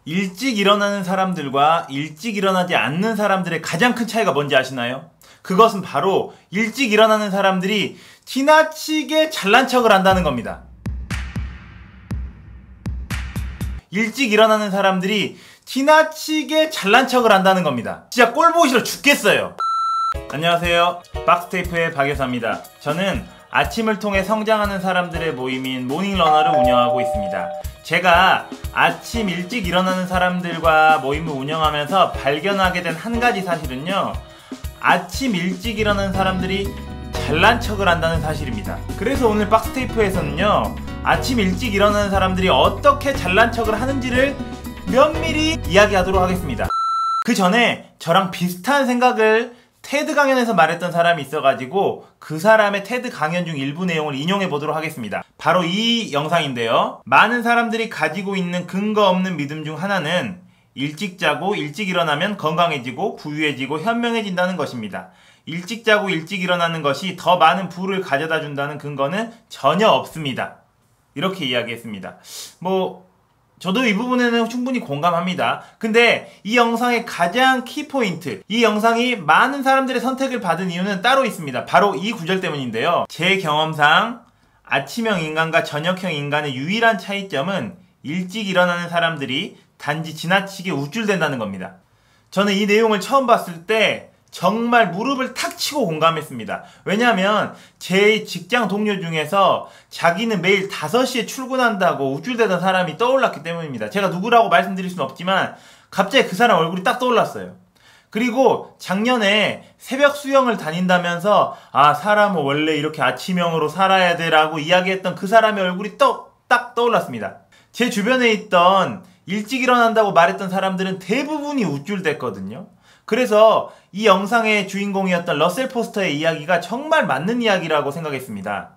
일찍 일어나는 사람들과 일찍 일어나지 않는 사람들의 가장 큰 차이가 뭔지 아시나요? 그것은 바로 일찍 일어나는 사람들이 지나치게 잘난 척을 한다는 겁니다. 일찍 일어나는 사람들이 지나치게 잘난 척을 한다는 겁니다. 진짜 꼴 보기 싫어 죽겠어요. 안녕하세요. 박스테이프의 박여사입니다. 저는 아침을 통해 성장하는 사람들의 모임인 모닝러너를 운영하고 있습니다. 제가 아침 일찍 일어나는 사람들과 모임을 운영하면서 발견하게 된 한 가지 사실은요, 아침 일찍 일어나는 사람들이 잘난 척을 한다는 사실입니다. 그래서 오늘 박스테이프에서는요, 아침 일찍 일어나는 사람들이 어떻게 잘난 척을 하는지를 면밀히 이야기하도록 하겠습니다. 그 전에 저랑 비슷한 생각을 테드 강연에서 말했던 사람이 있어가지고 그 사람의 테드 강연 중 일부 내용을 인용해 보도록 하겠습니다. 바로 이 영상인데요. 많은 사람들이 가지고 있는 근거 없는 믿음 중 하나는 일찍 자고 일찍 일어나면 건강해지고 부유해지고 현명해진다는 것입니다. 일찍 자고 일찍 일어나는 것이 더 많은 부를 가져다 준다는 근거는 전혀 없습니다. 이렇게 이야기했습니다. 저도 이 부분에는 충분히 공감합니다. 근데 이 영상의 가장 키포인트, 이 영상이 많은 사람들의 선택을 받은 이유는 따로 있습니다. 바로 이 구절 때문인데요. 제 경험상 아침형 인간과 저녁형 인간의 유일한 차이점은 일찍 일어나는 사람들이 단지 지나치게 우쭐댄다는 겁니다. 저는 이 내용을 처음 봤을 때 정말 무릎을 탁 치고 공감했습니다. 왜냐하면 제 직장 동료 중에서 자기는 매일 5시에 출근한다고 우쭐대던 사람이 떠올랐기 때문입니다. 제가 누구라고 말씀드릴 수는 없지만 갑자기 그 사람 얼굴이 딱 떠올랐어요. 그리고 작년에 새벽 수영을 다닌다면서 사람은 원래 이렇게 아침형으로 살아야 돼 라고 이야기했던 그 사람의 얼굴이 딱 떠올랐습니다. 제 주변에 있던 일찍 일어난다고 말했던 사람들은 대부분이 우쭐댔거든요. 그래서 이 영상의 주인공이었던 러셀 포스터의 이야기가 정말 맞는 이야기라고 생각했습니다.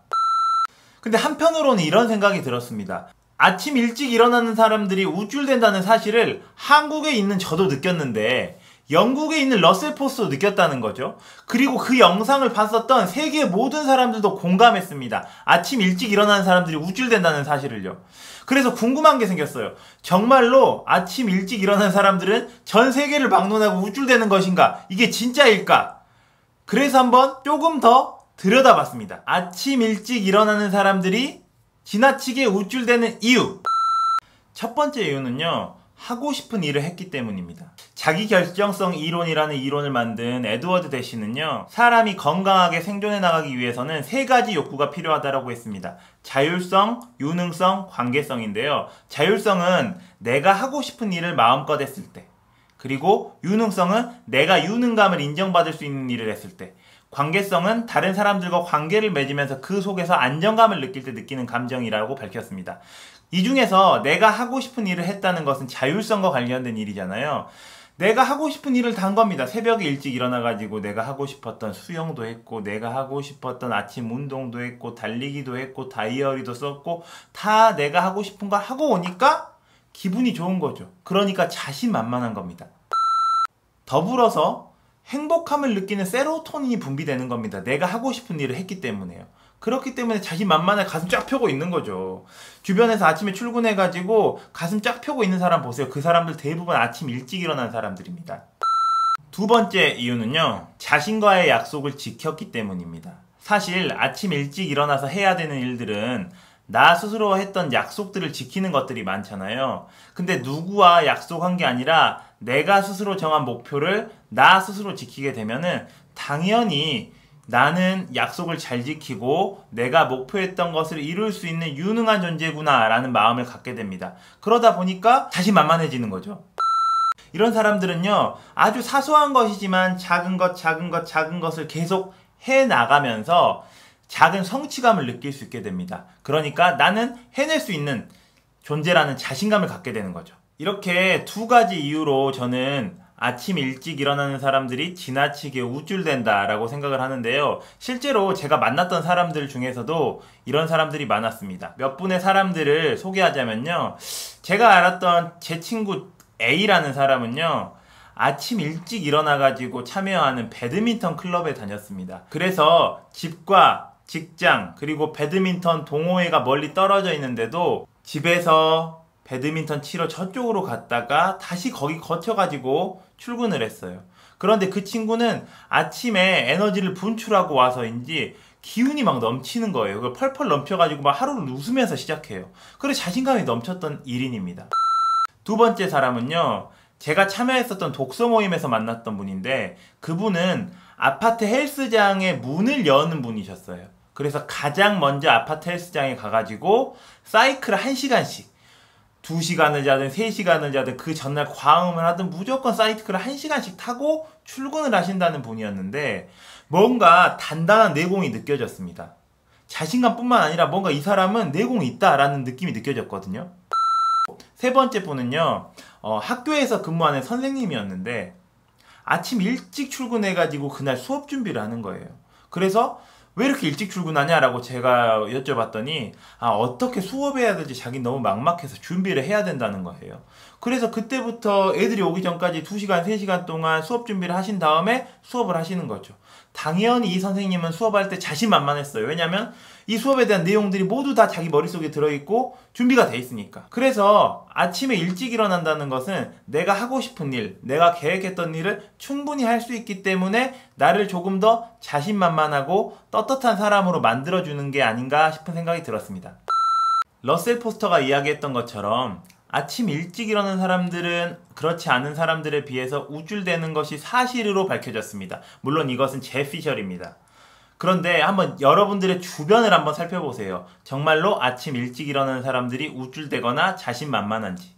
근데 한편으로는 이런 생각이 들었습니다. 아침 일찍 일어나는 사람들이 우쭐댄다는 사실을 한국에 있는 저도 느꼈는데 영국에 있는 러셀 포스터도 느꼈다는 거죠. 그리고 그 영상을 봤었던 세계 모든 사람들도 공감했습니다. 아침 일찍 일어나는 사람들이 우쭐댄다는 사실을요. 그래서 궁금한 게 생겼어요. 정말로 아침 일찍 일어나는 사람들은 전 세계를 막론하고 우쭐대는 것인가? 이게 진짜일까? 그래서 한번 조금 더 들여다봤습니다. 아침 일찍 일어나는 사람들이 지나치게 우쭐대는 이유. 첫 번째 이유는요, 하고 싶은 일을 했기 때문입니다. 자기결정성 이론이라는 이론을 만든 에드워드 대시는요, 사람이 건강하게 생존해 나가기 위해서는 3가지 욕구가 필요하다고 했습니다. 자율성, 유능성, 관계성인데요. 자율성은 내가 하고 싶은 일을 마음껏 했을 때, 그리고 유능성은 내가 유능감을 인정받을 수 있는 일을 했을 때, 관계성은 다른 사람들과 관계를 맺으면서 그 속에서 안정감을 느낄 때 느끼는 감정이라고 밝혔습니다. 이 중에서 내가 하고 싶은 일을 했다는 것은 자율성과 관련된 일이잖아요. 내가 하고 싶은 일을 다 한 겁니다. 새벽에 일찍 일어나가지고 내가 하고 싶었던 수영도 했고, 내가 하고 싶었던 아침 운동도 했고, 달리기도 했고, 다이어리도 썼고, 다 내가 하고 싶은 걸 하고 오니까 기분이 좋은 거죠. 그러니까 자신만만한 겁니다. 더불어서 행복함을 느끼는 세로토닌이 분비되는 겁니다. 내가 하고 싶은 일을 했기 때문에요. 그렇기 때문에 자신만만해 가슴 쫙 펴고 있는 거죠. 주변에서 아침에 출근해가지고 가슴 쫙 펴고 있는 사람 보세요. 그 사람들 대부분 아침 일찍 일어난 사람들입니다. 두 번째 이유는요, 자신과의 약속을 지켰기 때문입니다. 사실 아침 일찍 일어나서 해야 되는 일들은 나 스스로 했던 약속들을 지키는 것들이 많잖아요. 근데 누구와 약속한 게 아니라 내가 스스로 정한 목표를 나 스스로 지키게 되면은 당연히 나는 약속을 잘 지키고 내가 목표했던 것을 이룰 수 있는 유능한 존재구나 라는 마음을 갖게 됩니다. 그러다 보니까 자신만만해지는 거죠. 이런 사람들은요, 아주 사소한 것이지만 작은 것을 계속 해나가면서 작은 성취감을 느낄 수 있게 됩니다. 그러니까 나는 해낼 수 있는 존재라는 자신감을 갖게 되는 거죠. 이렇게 2가지 이유로 저는 아침 일찍 일어나는 사람들이 지나치게 우쭐댄다 라고 생각을 하는데요. 실제로 제가 만났던 사람들 중에서도 이런 사람들이 많았습니다. 몇 분의 사람들을 소개하자면요, 제가 알았던 제 친구 A라는 사람은요, 아침 일찍 일어나가지고 참여하는 배드민턴 클럽에 다녔습니다. 그래서 집과 직장 그리고 배드민턴 동호회가 멀리 떨어져 있는데도 집에서 배드민턴 치러 저쪽으로 갔다가 다시 거기 거쳐가지고 출근을 했어요. 그런데 그 친구는 아침에 에너지를 분출하고 와서인지 기운이 막 넘치는 거예요. 그걸 펄펄 넘쳐가지고 막 하루를 웃으면서 시작해요. 그래서 자신감이 넘쳤던 1인입니다. 두 번째 사람은요, 제가 참여했었던 독서 모임에서 만났던 분인데, 그분은 아파트 헬스장의 문을 여는 분이셨어요. 그래서 가장 먼저 아파트 헬스장에 가가지고 사이클을 1시간씩 2시간을 자든 3시간을 자든 그 전날 과음을 하든 무조건 사이클을 1시간씩 타고 출근을 하신다는 분이었는데, 뭔가 단단한 내공이 느껴졌습니다. 자신감뿐만 아니라 뭔가 이 사람은 내공이 있다라는 느낌이 느껴졌거든요. 세 번째 분은요, 학교에서 근무하는 선생님이었는데 아침 일찍 출근해가지고 그날 수업 준비를 하는 거예요. 그래서 왜 이렇게 일찍 출근하냐라고 제가 여쭤봤더니, 어떻게 수업해야 될지 자기 너무 막막해서 준비를 해야 된다는 거예요. 그래서 그때부터 애들이 오기 전까지 2시간, 3시간 동안 수업 준비를 하신 다음에 수업을 하시는 거죠. 당연히 이 선생님은 수업할 때 자신만만했어요. 왜냐면 이 수업에 대한 내용들이 모두 다 자기 머릿속에 들어있고 준비가 돼 있으니까. 그래서 아침에 일찍 일어난다는 것은 내가 하고 싶은 일, 내가 계획했던 일을 충분히 할 수 있기 때문에 나를 조금 더 자신만만하고 떳떳한 사람으로 만들어주는 게 아닌가 싶은 생각이 들었습니다. 러셀 포스터가 이야기했던 것처럼 아침 일찍 일어나는 사람들은 그렇지 않은 사람들에 비해서 우쭐대는 것이 사실으로 밝혀졌습니다. 물론 이것은 제 피셜입니다. 그런데 한번 여러분들의 주변을 한번 살펴보세요. 정말로 아침 일찍 일어나는 사람들이 우쭐대거나 자신만만한지.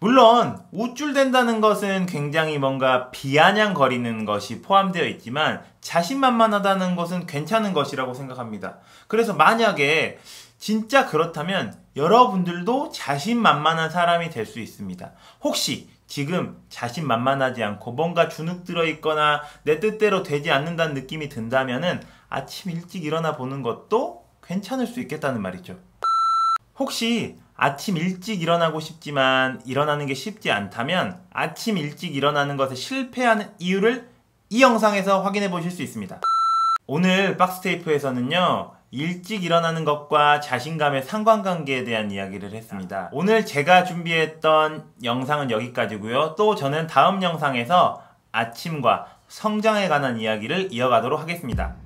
물론 우쭐댄다는 것은 굉장히 뭔가 비아냥거리는 것이 포함되어 있지만 자신만만하다는 것은 괜찮은 것이라고 생각합니다. 그래서 만약에 진짜 그렇다면 여러분들도 자신만만한 사람이 될 수 있습니다. 혹시 지금 자신만만하지 않고 뭔가 주눅 들어있거나 내 뜻대로 되지 않는다는 느낌이 든다면은 아침 일찍 일어나 보는 것도 괜찮을 수 있겠다는 말이죠. 혹시 아침 일찍 일어나고 싶지만 일어나는 게 쉽지 않다면 아침 일찍 일어나는 것에 실패하는 이유를 이 영상에서 확인해 보실 수 있습니다. 오늘 박스테이프에서는요, 일찍 일어나는 것과 자신감의 상관관계에 대한 이야기를 했습니다. 오늘 제가 준비했던 영상은 여기까지고요. 또 저는 다음 영상에서 아침과 성장에 관한 이야기를 이어가도록 하겠습니다.